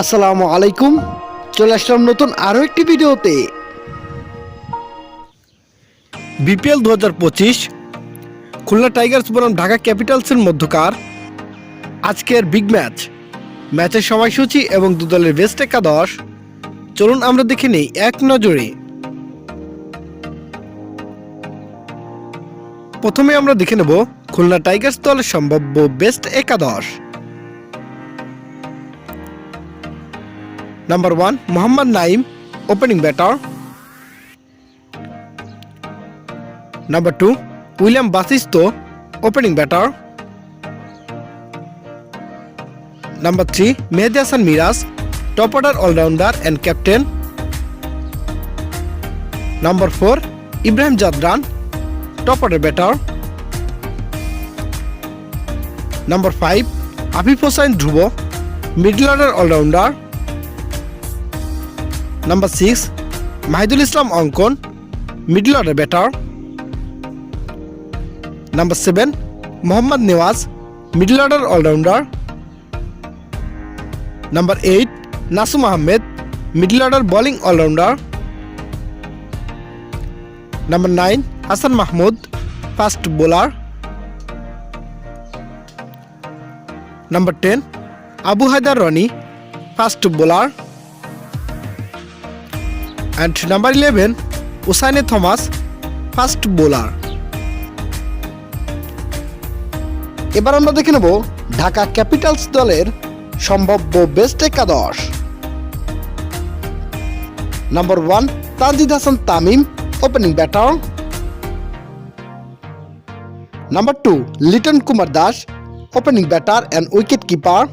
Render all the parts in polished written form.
আসসালামু আলাইকুম। চলে আসলাম নতুন আরও একটি ভিডিওতে। বিপিএল 2025 খুলনা টাইগার্স বনাম ঢাকা ক্যাপিটালসের মধ্যকার আজকের বিগ ম্যাচের সময়সূচি এবং দু দলের বেস্ট একাদশ চলুন আমরা দেখে নেই এক নজরে। প্রথমে আমরা দেখে নেব খুলনা টাইগার্স দলের সম্ভাব্য বেস্ট একাদশ। Number 1, Mohammad Naeem, opening batter. Number 2, William Basisto, opening batter. Number 3, Mehdi Hasan Miraz, top order all-rounder and captain. Number 4, Ibrahim Jadran, top order batter. Number 5, Afif Hossain Dhruvo, middle order all-rounder. Number 6, Mahidul Islam Onkon, middle order batter. Number 7, Mohammad Nawaz, middle order all-rounder. Number 8, Nasum Ahmed, middle order bowling all-rounder. Number 9, Hassan Mahmood, fast bowler. Number 10, Abu Haidar Rani, fast bowler. And number 11, Usaine Thomas, fast bowler. এবার আমরা দেখে নেব Dhaka Capitals দলের সম্ভাব্য best একাদশ। Number 1, Tanzid Hasan Tamim, opening batter. Number 2, Liton Kumar Das, opening batter and wicket keeper.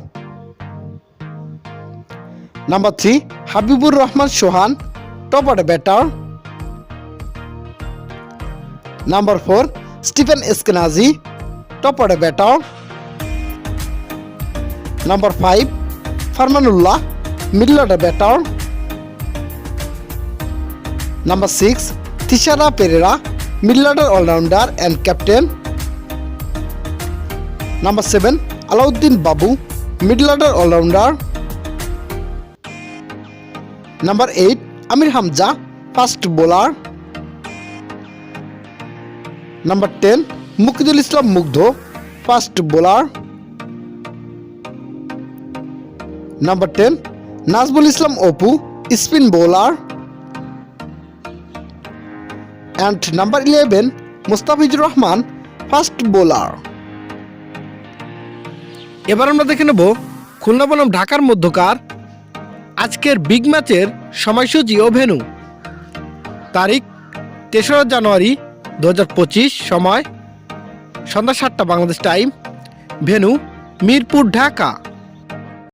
Number 3, Habibur Rahman Sohan, top order batter. Number 4, Stephen Eskenazi, top order batter. Number 5, Farmanullah, middle order batter. Number 6, Tishara Pereira, middle order all-rounder and captain. Number 7, Alauddin Babu, middle order all-rounder. Number 8, Amir Hamza, fast bowler. Number 10, Mukhidul Islam Mugdho, fast bowler. Number 10, Nazmul Islam Opu, spin bowler. And number 11, Mustafizur Rahman, fast bowler. এবার আমরা দেখে নেব খুলনা বনাম ঢাকার মধ্যকার আজকের big ম্যাচের সময়সূচি ও ভেন্যু। তারিখ 3রা জানুয়ারি 2025, সময় সন্ধ্যা 7টা বাংলাদেশ টাইম, ভেন্যু মিরপুর, ঢাকা।